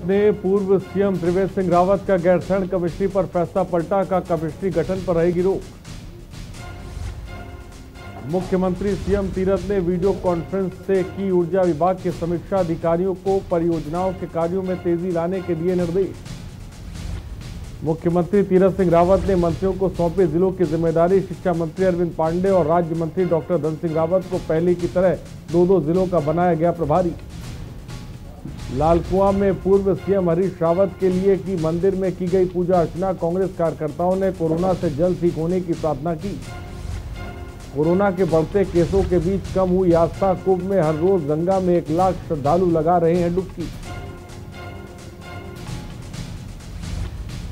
ने पूर्व सीएम त्रिवेंद्र सिंह रावत का गैरसैंण कमिश्नरी पर फैसला पलटा, का कमिश्नरी गठन पर रहेगी रोक। मुख्यमंत्री सीएम तीरथ ने वीडियो कॉन्फ्रेंस से की ऊर्जा विभाग के समीक्षा अधिकारियों को परियोजनाओं के कार्यों में तेजी लाने के दिए निर्देश। मुख्यमंत्री तीरथ सिंह रावत ने मंत्रियों को सौंपे जिलों की जिम्मेदारी। शिक्षा मंत्री अरविंद पांडे और राज्य मंत्री डॉक्टर धन सिंह रावत को पहले की तरह दो जिलों का बनाया गया प्रभारी। लालकुआं में पूर्व सीएम हरीश रावत के लिए की मंदिर में की गई पूजा अर्चना। कांग्रेस कार्यकर्ताओं ने कोरोना से जल्द ठीक होने की प्रार्थना की। कोरोना के बढ़ते केसों के बीच कम हुई आस्था। कुंभ में हर रोज गंगा में 1 लाख श्रद्धालु लगा रहे हैं डुबकी।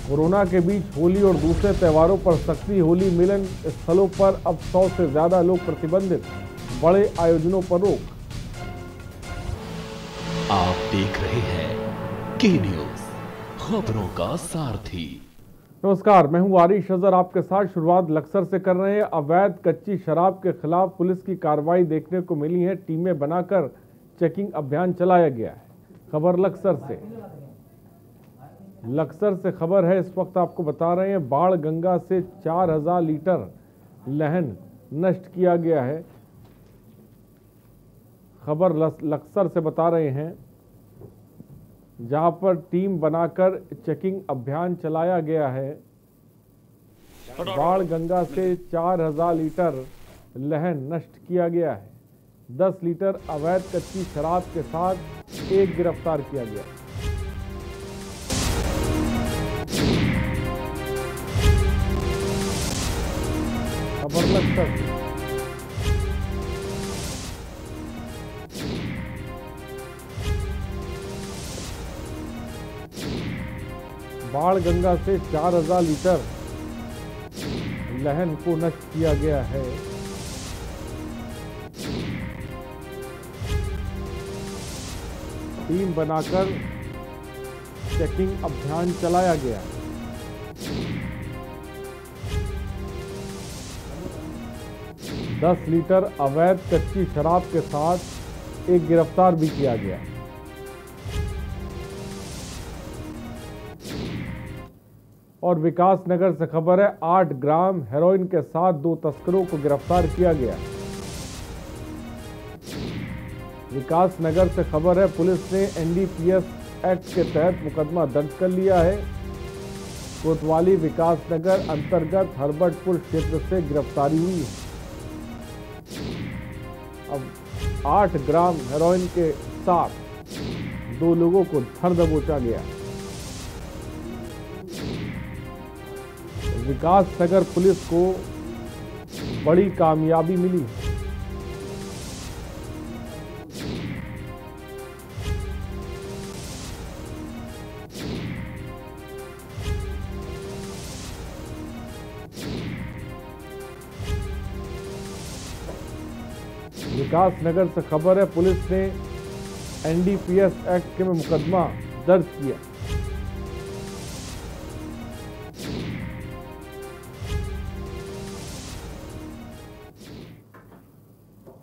कोरोना के बीच होली और दूसरे त्योहारों पर सख्ती। होली मिलन स्थलों पर अब 100 से ज्यादा लोग प्रतिबंधित। बड़े आयोजनों पर रोक। आप देख रहे हैं के न्यूज, खबरों का सारथी। नमस्कार, मैं हूं आरिश अजहर आपके साथ। शुरुआत लक्सर से कर रहे हैं। अवैध कच्ची शराब के खिलाफ पुलिस की कार्रवाई देखने को मिली है। टीमें बनाकर चेकिंग अभियान चलाया गया है। खबर लक्सर से खबर है, इस वक्त आपको बता रहे हैं बाढ़ गंगा से 4000 लीटर लहन नष्ट किया गया है। खबर लक्सर से बता रहे हैं, जहां पर टीम बनाकर चेकिंग अभियान चलाया गया है। बाढ़ गंगा से 4000 लीटर लहन नष्ट किया गया है। 10 लीटर अवैध कच्ची शराब के साथ एक गिरफ्तार किया गया। खबर लक्सर से। बाढ़ गंगा से 4000 लीटर लहन को नष्ट किया गया है। टीम बनाकर चेकिंग अभियान चलाया गया। दस लीटर अवैध कच्ची शराब के साथ एक गिरफ्तार भी किया गया। और विकास नगर से खबर है, 8 ग्राम हेरोइन के साथ 2 तस्करों को गिरफ्तार किया गया। विकास नगर से खबर है, पुलिस ने एनडीपीएस एक्ट के तहत मुकदमा दर्ज कर लिया है। कोतवाली विकास नगर अंतर्गत हरबटपुर क्षेत्र से गिरफ्तारी हुई है। अब 8 ग्राम हेरोइन के साथ 2 लोगों को धर दबोचा गया। विकास नगर पुलिस को बड़ी कामयाबी मिली। विकास नगर से खबर है, पुलिस ने एनडीपीएस एक्ट में मुकदमा दर्ज किया।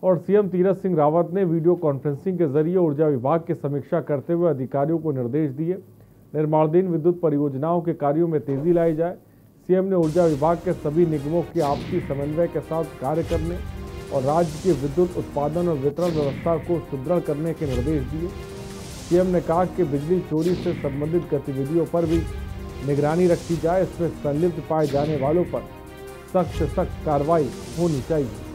और सीएम तीरथ सिंह रावत ने वीडियो कॉन्फ्रेंसिंग के जरिए ऊर्जा विभाग की समीक्षा करते हुए अधिकारियों को निर्देश दिए। निर्माणाधीन विद्युत परियोजनाओं के कार्यों में तेजी लाई जाए। सीएम ने ऊर्जा विभाग के सभी निगमों की आपसी समन्वय के साथ कार्य करने और राज्य की विद्युत उत्पादन और वितरण व्यवस्था को सुदृढ़ करने के निर्देश दिए। सीएम ने कहा कि बिजली चोरी से संबंधित गतिविधियों पर भी निगरानी रखी जाए। इसमें संलिप्त पाए जाने वालों पर सख्त से सख्त कार्रवाई होनी चाहिए।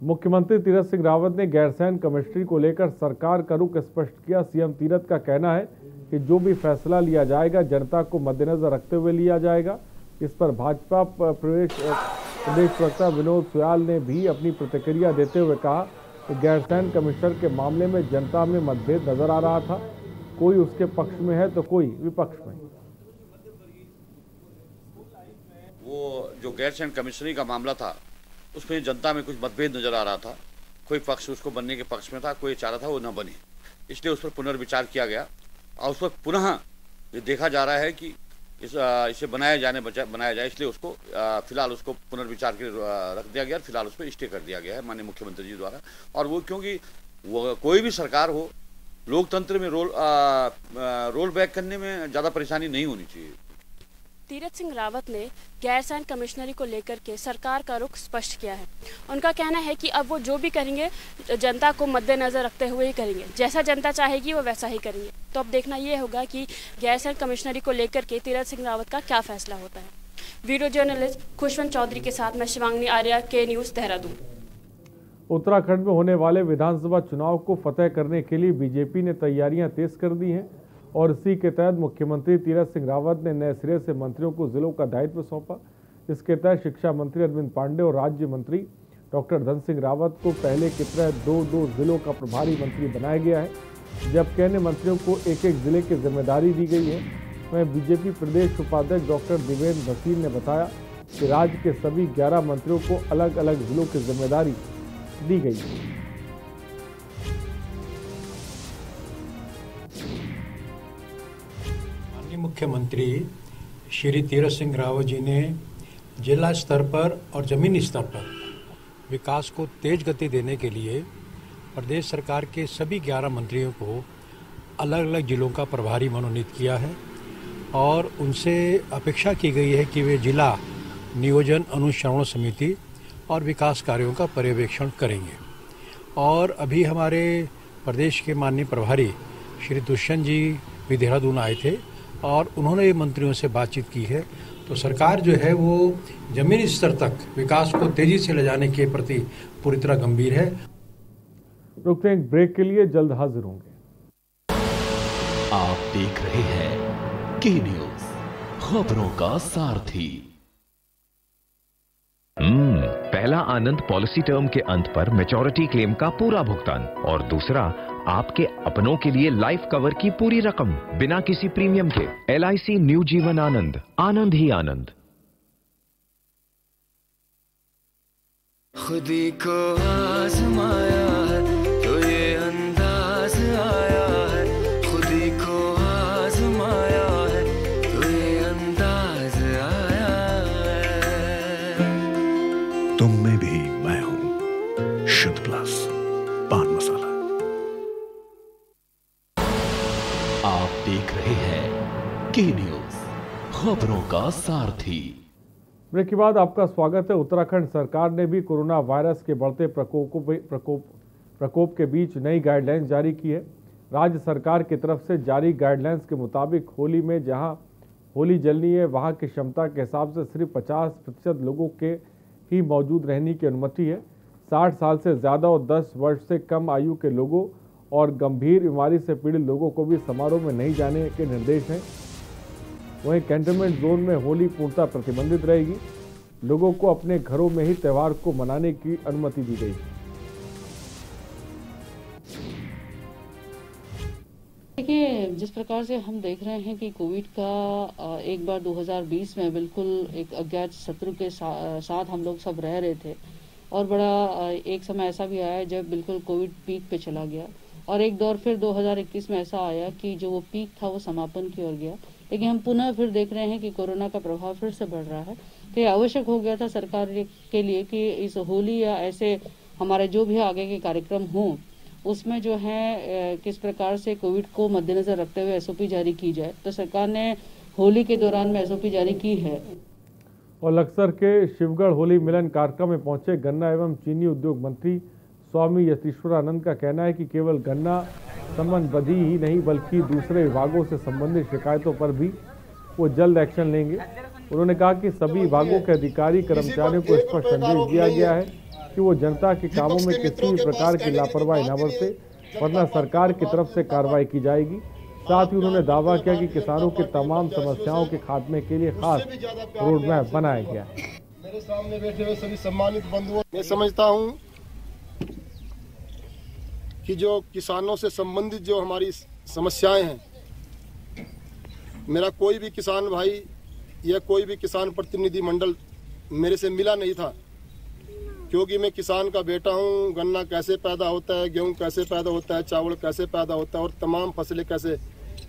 मुख्यमंत्री तीरथ सिंह रावत ने गैरसैंण कमिश्नरी को लेकर सरकार का रुख स्पष्ट किया। सीएम तीरथ का कहना है कि जो भी फैसला लिया जाएगा जनता को मद्देनजर रखते हुए लिया जाएगा। इस पर भाजपा प्रदेश प्रवक्ता विनोद सुयाल ने भी अपनी प्रतिक्रिया देते हुए कहा कि गैरसैंण कमिश्नर के मामले में जनता में मतभेद नजर आ रहा था। कोई उसके पक्ष में है तो कोई विपक्ष में। वो जो गैरसैंण कमिश्नरी का मामला था उसमें जनता में कुछ मतभेद नजर आ रहा था। कोई पक्ष उसको बनने के पक्ष में था, कोई चाह रहा था वो न बने, इसलिए उस पर पुनर्विचार किया गया और उस पर पुनः ये देखा जा रहा है कि इसे बनाया जाए, इसलिए उसको फिलहाल उसको पुनर्विचार के रख दिया गया, फिलहाल उस पर स्टे कर दिया गया है माननीय मुख्यमंत्री जी द्वारा। और वो क्योंकि वो कोई भी सरकार हो, लोकतंत्र में रोल बैक करने में ज़्यादा परेशानी नहीं होनी चाहिए। तीरथ सिंह रावत ने गैरसैंण कमिश्नरी को लेकर के सरकार का रुख स्पष्ट किया है। उनका कहना है कि अब वो जो भी करेंगे जनता को मद्देनजर रखते हुए ही करेंगे, जैसा जनता चाहेगी वो वैसा ही करेंगे। तो अब देखना ये होगा कि गैरसैंण कमिश्नरी को लेकर के तीरथ सिंह रावत का क्या फैसला होता है। वीडियो जर्नलिस्ट खुशवंत चौधरी के साथ मैं शिवांगी आर्या, के न्यूज़, देहरादून। उत्तराखंड में होने वाले विधानसभा चुनाव को फतेह करने के लिए बीजेपी ने तैयारियां तेज कर दी हैं और इसी के तहत मुख्यमंत्री तीरथ सिंह रावत ने नए सिरे से मंत्रियों को जिलों का दायित्व सौंपा। इसके तहत शिक्षा मंत्री अरविंद पांडे और राज्य मंत्री डॉक्टर धन सिंह रावत को पहले की तरह 2 जिलों का प्रभारी मंत्री बनाया गया है, जबकि अन्य मंत्रियों को एक जिले की जिम्मेदारी दी गई है। वहीं बीजेपी प्रदेश उपाध्यक्ष डॉक्टर दिवेंद्र भसीन ने बताया कि राज्य के सभी 11 मंत्रियों को अलग अलग जिलों की जिम्मेदारी दी गई है। मुख्यमंत्री श्री तीरथ सिंह रावत जी ने जिला स्तर पर और जमीनी स्तर पर विकास को तेज गति देने के लिए प्रदेश सरकार के सभी 11 मंत्रियों को अलग अलग जिलों का प्रभारी मनोनीत किया है और उनसे अपेक्षा की गई है कि वे जिला नियोजन अनुश्रवण समिति और विकास कार्यों का पर्यवेक्षण करेंगे। और अभी हमारे प्रदेश के माननीय प्रभारी श्री दुष्यंत जी भी देहरादून आए थे और उन्होंने ये मंत्रियों से बातचीत की है। तो सरकार जो है वो जमीनी स्तर तक विकास को तेजी से ले जाने के प्रति पूरी तरह गंभीर है। रुकते हैं ब्रेक के लिए, जल्द हाजिर होंगे। आप देख रहे हैं के न्यूज़, खबरों का सारथी। पहला आनंद पॉलिसी टर्म के अंत पर मैच्योरिटी क्लेम का पूरा भुगतान और दूसरा आपके अपनों के लिए लाइफ कवर की पूरी रकम बिना किसी प्रीमियम के। LIC न्यू जीवन आनंद, आनंद ही आनंद। खुदी को आजमाया है तो ये अंदाज आया है, खुदी को आजमाया है तो ये अंदाज आया है। तुम में भी मैं हूं, शुद्ध प्लस पान मसाला। आप देख रहे हैं के न्यूज़, खबरों का सारथी। ब्रेक के बाद आपका स्वागत है। उत्तराखंड सरकार ने भी कोरोना वायरस के बढ़ते प्रकोप के बीच नई गाइडलाइंस जारी की है। राज्य सरकार की तरफ से जारी गाइडलाइंस के मुताबिक होली में जहां होली जलनी है वहां की क्षमता के हिसाब से सिर्फ 50% लोगों के ही मौजूद रहने की अनुमति है। 60 साल से ज़्यादा और 10 वर्ष से कम आयु के लोगों और गंभीर बीमारी से पीड़ित लोगों को भी समारोह में नहीं जाने के निर्देश हैं। वहीं कंटेनमेंट जोन में होली पूर्णतः प्रतिबंधित रहेगी। लोगों को अपने घरों में ही त्यौहार को मनाने की अनुमति दी गई। देखिए, जिस प्रकार से हम देख रहे हैं कि कोविड का एक बार 2020 में बिल्कुल एक अज्ञात शत्रु के साथ हम लोग सब रह रहे थे और बड़ा एक समय ऐसा भी आया जब बिल्कुल कोविड पीक पे चला गया और एक दौर फिर 2021 में ऐसा आया कि जो वो पीक था वो समापन की ओर गया। लेकिन हम पुनः फिर देख रहे हैं कि कोरोना का प्रभाव फिर से बढ़ रहा है। तो ये आवश्यक हो गया था सरकार के लिए कि इस होली या ऐसे हमारे जो भी आगे के कार्यक्रम हों उसमें जो है किस प्रकार से कोविड को मद्देनजर रखते हुए SOP जारी की जाए। तो सरकार ने होली के दौरान में SOP जारी की है। और लक्सर के शिवगढ़ होली मिलन कार्यक्रम में पहुंचे गन्ना एवं चीनी उद्योग मंत्री स्वामी यतीश्वरानंद का कहना है कि केवल गन्ना संबंधी ही नहीं बल्कि दूसरे विभागों से संबंधित शिकायतों पर भी वो जल्द एक्शन लेंगे। उन्होंने कहा कि सभी विभागों के अधिकारी कर्मचारियों को स्पष्ट संदेश दिया गया है कि वो जनता के कामों में किसी भी प्रकार की लापरवाही न बरते, वरना सरकार की तरफ से कार्रवाई की जाएगी। साथ ही उन्होंने दावा किया कि किसानों की तमाम समस्याओं के खात्मे के लिए खास रोड मैप बनाया गया है। मेरे सामने बैठे हुए सभी सम्मानित बंधुओं, मैं समझता हूं कि जो किसानों से संबंधित जो हमारी समस्याएं हैं, मेरा कोई भी किसान भाई या कोई भी किसान प्रतिनिधि मंडल मेरे से मिला नहीं था, क्योंकि मैं किसान का बेटा हूं। गन्ना कैसे पैदा होता है, गेहूं कैसे पैदा होता है, चावल कैसे पैदा होता है और तमाम फसलें कैसे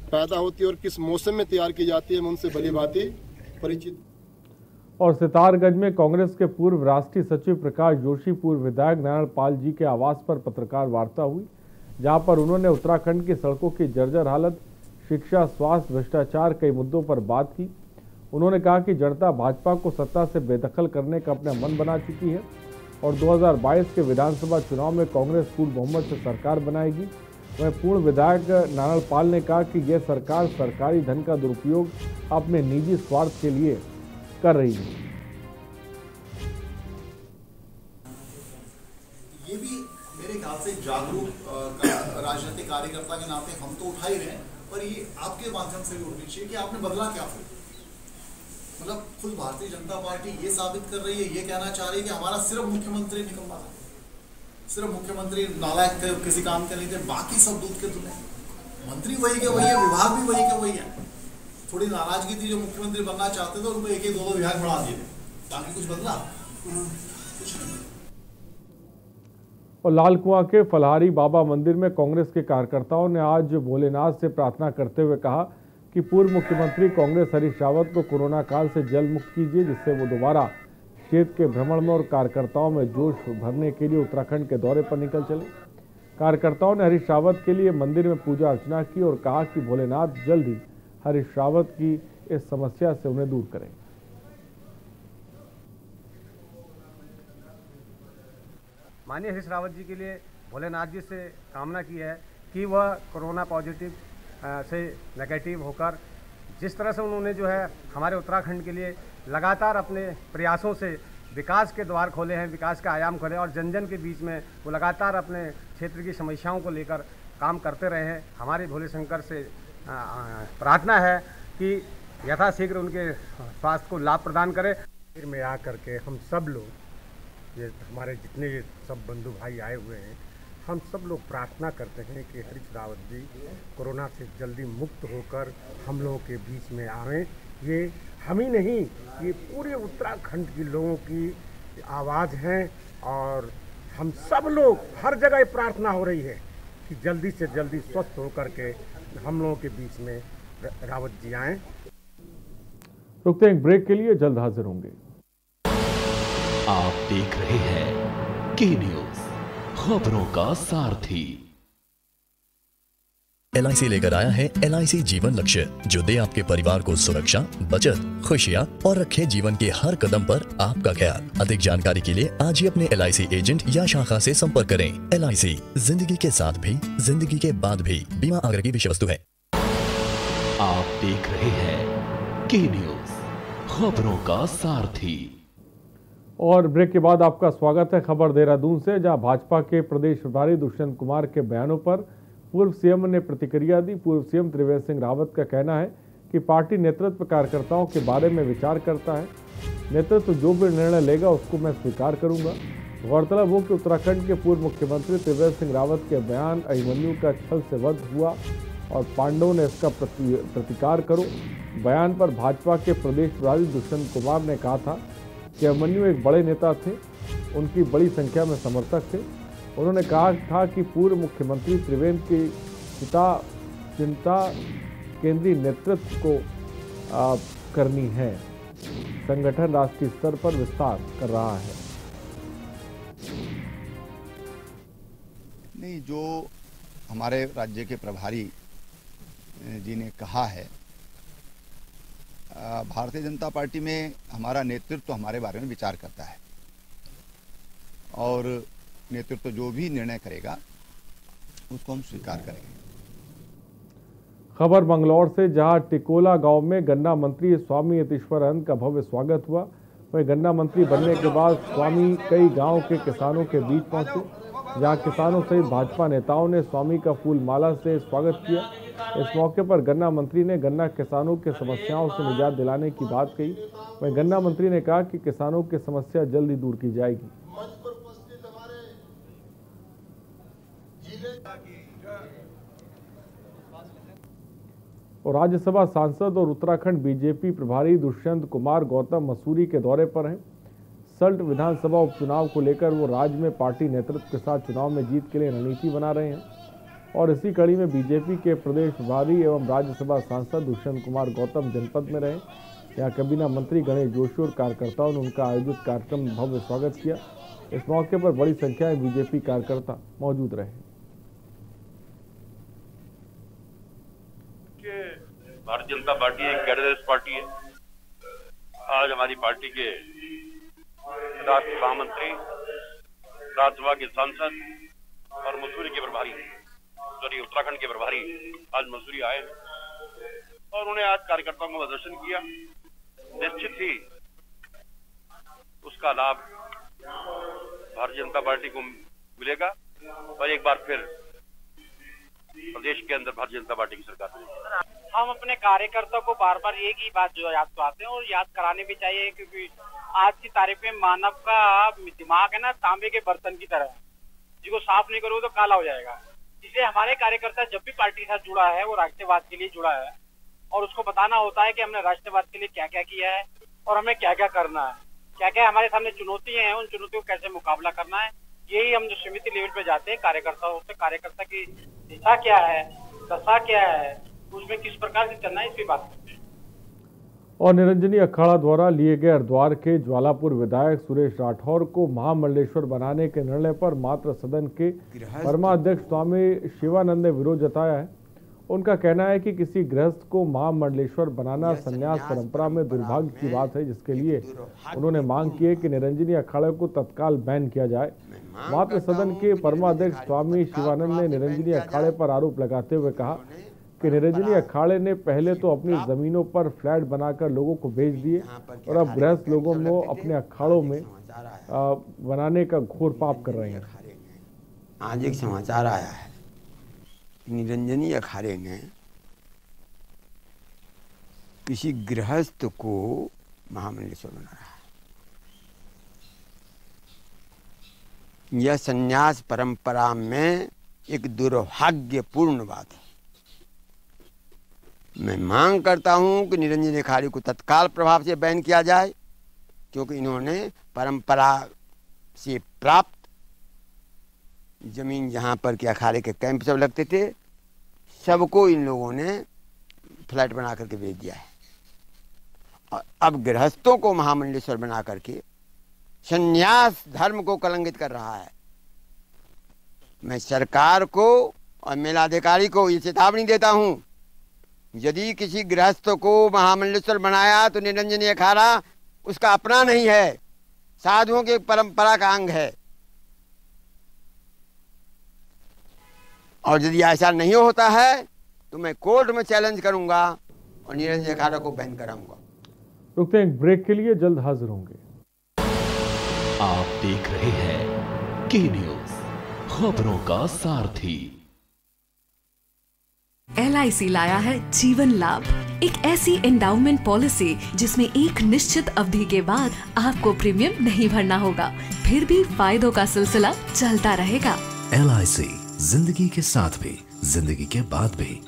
पैदा होती है और किस मौसम में तैयार की जाती है, मैं उनसे भली भांति परिचित। और सितारगंज में कांग्रेस के पूर्व राष्ट्रीय सचिव प्रकाश जोशी पूर्व विधायक नारायण पाल जी के आवास पर पत्रकार वार्ता हुई, जहां पर उन्होंने उत्तराखंड की सड़कों की जर्जर हालत, शिक्षा, स्वास्थ्य, भ्रष्टाचार कई मुद्दों पर बात की। उन्होंने कहा कि जनता भाजपा को सत्ता से बेदखल करने का अपना मन बना चुकी है और 2022 के विधानसभा चुनाव में कांग्रेस पूर्ण बहुमत से सरकार बनाएगी। वहीं पूर्व विधायक नारायण पाल ने कहा कि यह सरकार सरकारी धन का दुरुपयोग अपने निजी स्वार्थ के लिए कर रही है। ये भी मेरे ख्याल से जागरूक राजनीतिक कार्यकर्ता के नाते हम तो उठा ही रहे हैं, पर ये आपके माध्यम से भी उठनी चाहिए कि आपने बदला क्या फिर। मतलब खुद भारतीय जनता पार्टी ये साबित कर रही है, ये कहना चाह रही है कि हमारा सिर्फ मुख्यमंत्री निकम्मा था, सिर्फ मुख्यमंत्री नालायक थे, किसी काम के नहीं थे, बाकी सब दूध के धुले। मंत्री वही के वही है, विभाग भी वही के वही है। थोड़ी नाराजगी थी, जो मुख्यमंत्री बनना चाहते थे उनको एक एक दो विभाग बढ़ा दिए, बाकी कुछ बदला कुछ नहीं। और लाल कुआं के फलहारी बाबा मंदिर में कांग्रेस के कार्यकर्ताओं ने आज भोलेनाथ से प्रार्थना करते हुए कहा कि पूर्व मुख्यमंत्री कांग्रेस हरीश रावत को कोरोना काल से जल्द मुक्त कीजिए, जिससे वो दोबारा क्षेत्र के भ्रमण में और कार्यकर्ताओं में जोश भरने के लिए उत्तराखंड के दौरे पर निकल चले। कार्यकर्ताओं ने हरीश रावत के लिए मंदिर में पूजा अर्चना की और कहा कि भोलेनाथ जल्द ही हरीश रावत की इस समस्या से उन्हें दूर करें। माननीय हरीश रावत जी के लिए भोलेनाथ जी से कामना की है कि वह कोरोना पॉजिटिव से नेगेटिव होकर जिस तरह से उन्होंने जो है हमारे उत्तराखंड के लिए लगातार अपने प्रयासों से विकास के द्वार खोले हैं, विकास का आयाम खोले और जन जन के बीच में वो लगातार अपने क्षेत्र की समस्याओं को लेकर काम करते रहे हैं। हमारे भोले शंकर से प्रार्थना है कि यथाशीघ्र उनके स्वास्थ्य को लाभ प्रदान करें। मंदिर में आकर के हम सब लोग, ये हमारे जितने ये सब बंधु भाई आए हुए हैं, हम सब लोग प्रार्थना करते हैं कि हरीश रावत जी कोरोना से जल्दी मुक्त होकर हम लोगों के बीच में आएँ। ये हम ही नहीं, ये पूरे उत्तराखंड के लोगों की आवाज़ है और हम सब लोग हर जगह प्रार्थना हो रही है कि जल्दी से जल्दी स्वस्थ होकर के हम लोगों के बीच में रावत जी आएँ। रुकते हैं एक ब्रेक के लिए, जल्द हाजिर होंगे। आप देख रहे हैं के न्यूज़, खबरों का सारथी। LIC लेकर आया है LIC जीवन लक्ष्य, जो दे आपके परिवार को सुरक्षा, बचत, खुशियाँ और रखे जीवन के हर कदम पर आपका ख्याल। अधिक जानकारी के लिए आज ही अपने LIC एजेंट या शाखा से संपर्क करें। LIC, जिंदगी के साथ भी, जिंदगी के बाद भी। बीमा आग्रह की विषय वस्तु है। आप देख रहे हैं के न्यूज़, खबरों का सारथी। और ब्रेक के बाद आपका स्वागत है खबर देहरादून से, जहां भाजपा के प्रदेश प्रभारी दुष्यंत कुमार के बयानों पर पूर्व सीएम ने प्रतिक्रिया दी। पूर्व सीएम त्रिवेंद्र सिंह रावत का कहना है कि पार्टी नेतृत्व कार्यकर्ताओं के बारे में विचार करता है, नेतृत्व जो भी निर्णय लेगा उसको मैं स्वीकार करूंगा। गौरतलब हो कि उत्तराखंड के पूर्व मुख्यमंत्री त्रिवेंद्र सिंह रावत के बयान अभिमन्यु का छल से वध हुआ और पांडवों ने इसका प्रतिकार करो बयान पर भाजपा के प्रदेश प्रभारी दुष्यंत कुमार ने कहा था कि अभिमन्यु एक बड़े नेता थे, उनकी बड़ी संख्या में समर्थक थे। उन्होंने कहा था कि पूर्व मुख्यमंत्री त्रिवेंद्र की चिंता केंद्रीय नेतृत्व को करनी है। संगठन राष्ट्रीय स्तर पर विस्तार कर रहा है। नहीं, जो हमारे राज्य के प्रभारी जी ने कहा है, भारतीय जनता पार्टी में हमारा नेतृत्व हमारे बारे में विचार करता है और नेतृत्व जो भी निर्णय करेगा उसको हम स्वीकार करेंगे। खबर बंगलौर से, जहां टिकोला गांव में गन्ना मंत्री स्वामी यतीश्वरानंद का भव्य स्वागत हुआ। वहीं गन्ना मंत्री बनने के बाद स्वामी कई गांव के किसानों के बीच पहुंचे, जहां किसानों सहित भाजपा नेताओं ने स्वामी का फूल माला से स्वागत किया। इस मौके पर गन्ना मंत्री ने गन्ना किसानों के समस्याओं से निजात दिलाने की बात कही। वहीं गन्ना मंत्री ने कहा कि किसानों की समस्या जल्द ही दूर की जाएगी। और राज्यसभा सांसद और उत्तराखंड बीजेपी प्रभारी दुष्यंत कुमार गौतम मसूरी के दौरे पर हैं। सल्ट विधानसभा उपचुनाव को लेकर वो राज्य में पार्टी नेतृत्व के साथ चुनाव में जीत के लिए रणनीति बना रहे हैं। और इसी कड़ी में बीजेपी के प्रदेश प्रभारी एवं राज्यसभा सांसद दुष्यंत कुमार गौतम जनपद में रहे। यहाँ कैबिनेट मंत्री गणेश जोशी और कार्यकर्ताओं ने उनका आयोजित कार्यक्रम में भव्य स्वागत किया। इस मौके पर बड़ी संख्या में बीजेपी कार्यकर्ता मौजूद रहे। भारतीय जनता पार्टी एक कैडरेट पार्टी है। आज हमारी पार्टी के राष्ट्रीय महामंत्री, राज्यसभा के सांसद और मसूरी के प्रभारी, उत्तराखंड के प्रभारी आज मसूरी आए और उन्होंने आज कार्यकर्ताओं का प्रदर्शन किया। निश्चित ही उसका लाभ भारतीय जनता पार्टी को मिलेगा और एक बार फिर प्रदेश के अंदर भारतीय जनता पार्टी की सरकार मिलेगी। हम अपने कार्यकर्ता को बार बार एक ही बात जो याद कराते हैं और याद कराने भी चाहिए, क्योंकि आज की तारीख में मानव का दिमाग है ना तांबे के बर्तन की तरह, जिसको साफ नहीं करोगे तो काला हो जाएगा। इसलिए हमारे कार्यकर्ता जब भी पार्टी के साथ जुड़ा है वो राष्ट्रवाद के लिए जुड़ा है और उसको बताना होता है कि हमने राष्ट्रवाद के लिए क्या क्या किया है और हमें क्या क्या करना है, क्या क्या हमारे सामने चुनौतियां हैं, उन चुनौतियों को कैसे मुकाबला करना है। यही हम जो समिति लेवल पे जाते हैं कार्यकर्ताओं से, कार्यकर्ता की दिशा क्या है, दशा क्या है, उसमें किस प्रकार से चलना है, इसकी बात करते हैं। और निरंजनी अखाड़ा द्वारा लिए गए हरिद्वार के ज्वालापुर विधायक सुरेश राठौर को महामंडलेश्वर बनाने के निर्णय पर मात्र सदन के परमाध्यक्ष स्वामी शिवानंद ने विरोध जताया है। उनका कहना है कि किसी गृहस्थ को महामंडलेश्वर बनाना संन्यास परंपरा में दुर्भाग्य की बात है, जिसके लिए उन्होंने मांग की है कि निरंजनी अखाड़े को तत्काल बैन किया जाए। मात्र सदन के परमाध्यक्ष स्वामी शिवानंद ने निरंजनी अखाड़े पर आरोप लगाते हुए कहा कि निरंजनी अखाड़े ने पहले तो अपनी जमीनों पर फ्लैट बनाकर लोगों को बेच दिए और अब गृहस्थ लोगों को अपने अखाड़ों में बनाने का घोर पाप कर रहे हैं। आज एक समाचार आया है, निरंजनी अखाड़े ने किसी गृहस्थ को महामंडलेश्वर बना रहा है। यह संन्यास परंपरा में एक दुर्भाग्यपूर्ण बात है। मैं मांग करता हूं कि निरंजनी अखाड़े को तत्काल प्रभाव से बैन किया जाए, क्योंकि इन्होंने परंपरा से प्राप्त जमीन जहां पर के अखाड़े के कैंप सब लगते थे, सबको इन लोगों ने फ्लैट बना करके बेच दिया है और अब गृहस्थों को महामंडलेश्वर बना करके संन्यास धर्म को कलंकित कर रहा है। मैं सरकार को और मेलाधिकारी को ये चेतावनी देता हूं, यदि किसी गृहस्थ को महामंडलेश्वर बनाया तो निरंजनी अखाड़ा उसका अपना नहीं है, साधुओं की परंपरा का अंग है। और यदि ऐसा नहीं होता है तो मैं कोर्ट में चैलेंज करूंगा और निरंजनी अखाड़ा को बैन कराऊंगा। रुकते हैं एक ब्रेक के लिए, जल्द हाजिर होंगे। आप देख रहे हैं के न्यूज, खबरों का सारथी। LIC लाया है जीवन लाभ, एक ऐसी एंडाउमेंट पॉलिसी जिसमें एक निश्चित अवधि के बाद आपको प्रीमियम नहीं भरना होगा, फिर भी फायदों का सिलसिला चलता रहेगा। LIC, जिंदगी के साथ भी, जिंदगी के बाद भी।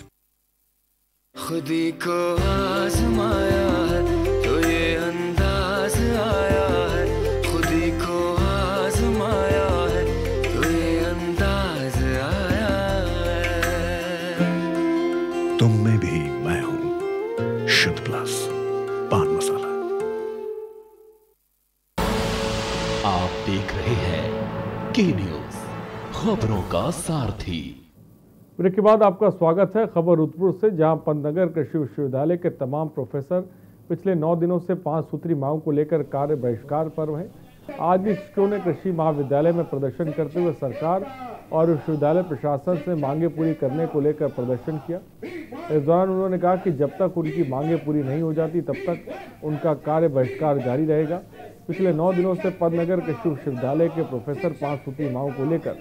खुदी को आजमाया है तो ये अंदाज आया है, खुदी को आजमाया है तो ये अंदाज आया है। तुम में भी मैं हूं, शुद्ध प्लस पान मसाला। आप देख रहे हैं के न्यूज, खबरों का सारथी। ब्रेक के बाद आपका स्वागत है खबर रुद्रपुर से, जहां पंतनगर कृषि विश्वविद्यालय के तमाम प्रोफेसर पिछले 9 दिनों से 5 सूत्री मांगों को लेकर कार्य बहिष्कार पर हैं। आज भी शिक्षकों ने कृषि महाविद्यालय में प्रदर्शन करते हुए सरकार और विश्वविद्यालय प्रशासन से मांगे पूरी करने को लेकर प्रदर्शन किया। इस दौरान उन्होंने कहा कि जब तक उनकी मांगे पूरी नहीं हो जाती तब तक उनका कार्य बहिष्कार जारी रहेगा। पिछले 9 दिनों से पंतनगर कृषि विश्वविद्यालय के प्रोफेसर 5 सूत्री मांगों को लेकर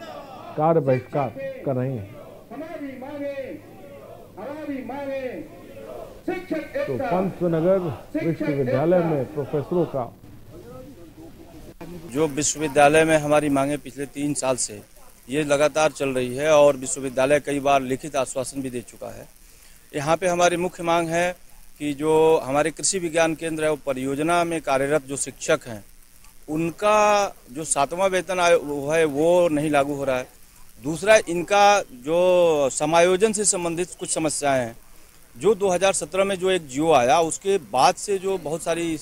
कार्य बहिष्कार कर रहे हैं। तो पंतनगर विश्वविद्यालय में प्रोफेसरों का जो विश्वविद्यालय में हमारी मांगे पिछले 3 साल से ये लगातार चल रही है और विश्वविद्यालय कई बार लिखित आश्वासन भी दे चुका है। यहाँ पे हमारी मुख्य मांग है कि जो हमारे कृषि विज्ञान केंद्र है वो परियोजना में कार्यरत जो शिक्षक हैं उनका जो 7वां वेतन आयोग है वो नहीं लागू हो रहा है। दूसरा, इनका जो समायोजन से संबंधित कुछ समस्याएं हैं। जो 2017 में जो एक जियो आया, उसके बाद से जो बहुत सारी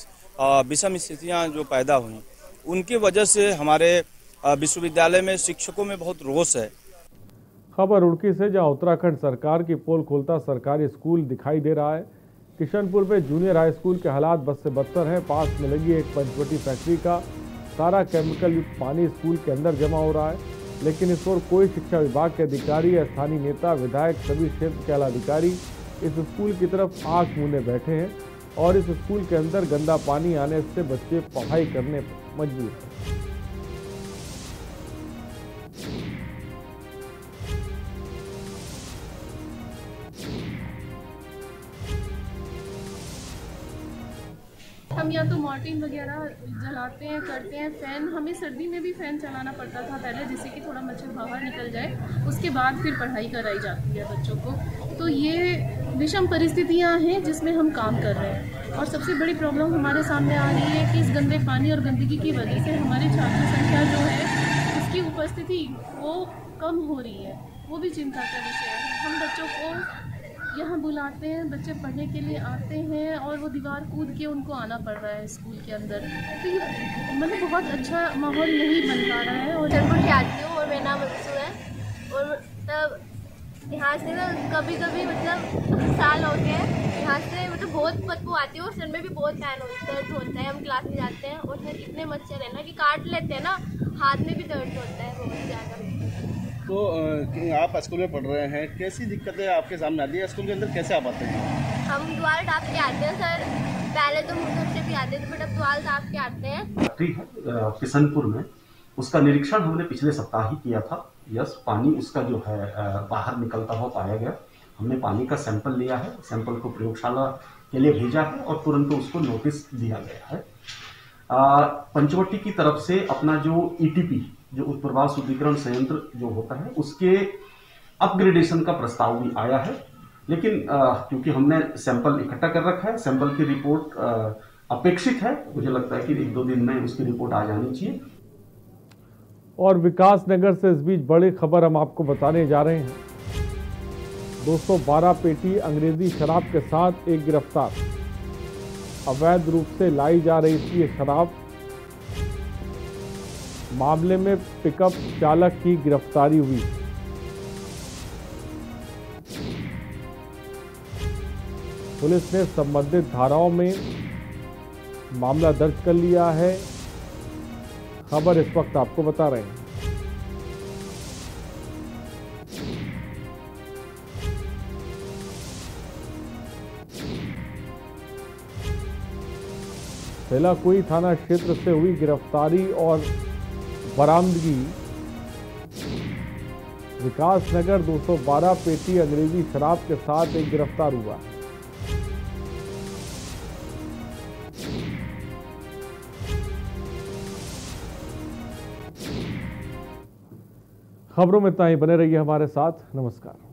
विषम स्थितियां जो पैदा हुई, उनकी वजह से हमारे विश्वविद्यालय में शिक्षकों में बहुत रोष है। खबर रुड़की से, जहां उत्तराखंड सरकार की पोल खोलता सरकारी स्कूल दिखाई दे रहा है। किशनपुर में जूनियर हाई स्कूल के हालात बद से बदतर हैं। पास में लगी एक पंचवटी फैक्ट्री का सारा केमिकल युक्त पानी स्कूल के अंदर जमा हो रहा है, लेकिन इस ओर कोई शिक्षा विभाग के अधिकारी या स्थानीय नेता, विधायक, सभी क्षेत्र के आलाधिकारी इस स्कूल की तरफ आंख मूंदे बैठे हैं और इस स्कूल के अंदर गंदा पानी आने से बच्चे पढ़ाई करने पर मजबूर हैं। हम या तो मॉर्टिन वगैरह जलाते हैं, करते हैं। फ़ैन, हमें सर्दी में भी फ़ैन चलाना पड़ता था पहले, जिससे कि थोड़ा मच्छर बाहर निकल जाए। उसके बाद फिर पढ़ाई कराई जाती है बच्चों को। तो ये विषम परिस्थितियां हैं जिसमें हम काम कर रहे हैं। और सबसे बड़ी प्रॉब्लम हमारे सामने आ रही है कि इस गंदे पानी और गंदगी की वजह से हमारी छात्र संख्या जो है, उसकी उपस्थिति वो कम हो रही है। वो भी चिंता का विषय है। हम बच्चों को यहाँ बुलाते हैं, बच्चे पढ़ने के लिए आते हैं और वो दीवार कूद के उनको आना पड़ रहा है स्कूल के अंदर। तो ये मतलब बहुत अच्छा माहौल नहीं बन पा रहा है। और जयपुर से आती हूँ और मेरा नाम अंशु है। और तब यहाँ से ना कभी कभी मतलब साल हो गए यहाँ से मतलब बहुत बदबू आती है और सर में भी बहुत दर्द होता है। हम क्लास में जाते हैं और सर इतने मच्छर है ना कि काट लेते हैं ना, हाथ में भी दर्द होता है बहुत ज़्यादा। तो आप स्कूल में पढ़ रहे हैं, कैसी दिक्कतें आपके सामने आती है? स्कूल के अंदर कैसे आप आते हैं? हम द्वार टाप के आते हैं सर। पहले तो मुझे से भी आते थे, बट अब द्वार टाप के आते हैं। फैक्ट्री है किशनपुर में, उसका निरीक्षण हमने पिछले सप्ताह ही किया था। यस, पानी उसका जो है बाहर निकलता हुआ पाया गया। हमने पानी का सैंपल लिया है, सैंपल को प्रयोगशाला के लिए भेजा है और तुरंत उसको नोटिस दिया गया है। पंचवटी की तरफ से अपना जो ETP, जो उत्प्रवाह शुद्धिकरण संयंत्र जो होता है, उसके अपग्रेडेशन का प्रस्ताव भी आया है। लेकिन क्योंकि हमने सैंपल इकट्ठा कर रखा है, सैंपल की रिपोर्ट अपेक्षित है। मुझे लगता है कि 1-2 दिन में उसकी रिपोर्ट आ जानी चाहिए। और विकास नगर से इस बीच बड़ी खबर हम आपको बताने जा रहे हैं। 212 पेटी अंग्रेजी शराब के साथ एक गिरफ्तार। अवैध रूप से लाई जा रही थी ये शराब। मामले में पिकअप चालक की गिरफ्तारी हुई। पुलिस ने संबंधित धाराओं में मामला दर्ज कर लिया है। खबर इस वक्त आपको बता रहे हैं। सेलाकुई थाना क्षेत्र से हुई गिरफ्तारी और बरामदगी। विकास नगर 212 पेटी अंग्रेजी शराब के साथ एक गिरफ्तार हुआ। खबरों में इतना ही। बने रहिए हमारे साथ। नमस्कार।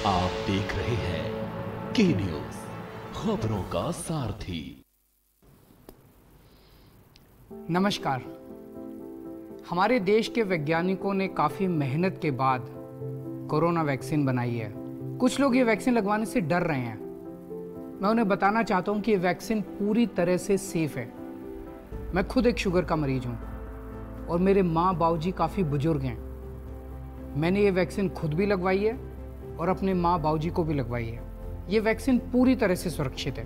आप देख रहे हैं के न्यूज, खबरों का सारथी। नमस्कार। हमारे देश के वैज्ञानिकों ने काफ़ी मेहनत के बाद कोरोना वैक्सीन बनाई है। कुछ लोग ये वैक्सीन लगवाने से डर रहे हैं। मैं उन्हें बताना चाहता हूँ कि ये वैक्सीन पूरी तरह से सेफ है। मैं खुद एक शुगर का मरीज हूँ और मेरे माँ बाबूजी काफ़ी बुजुर्ग हैं। मैंने ये वैक्सीन खुद भी लगवाई है और अपने माँ बाबूजी को भी लगवाई है। ये वैक्सीन पूरी तरह से सुरक्षित है।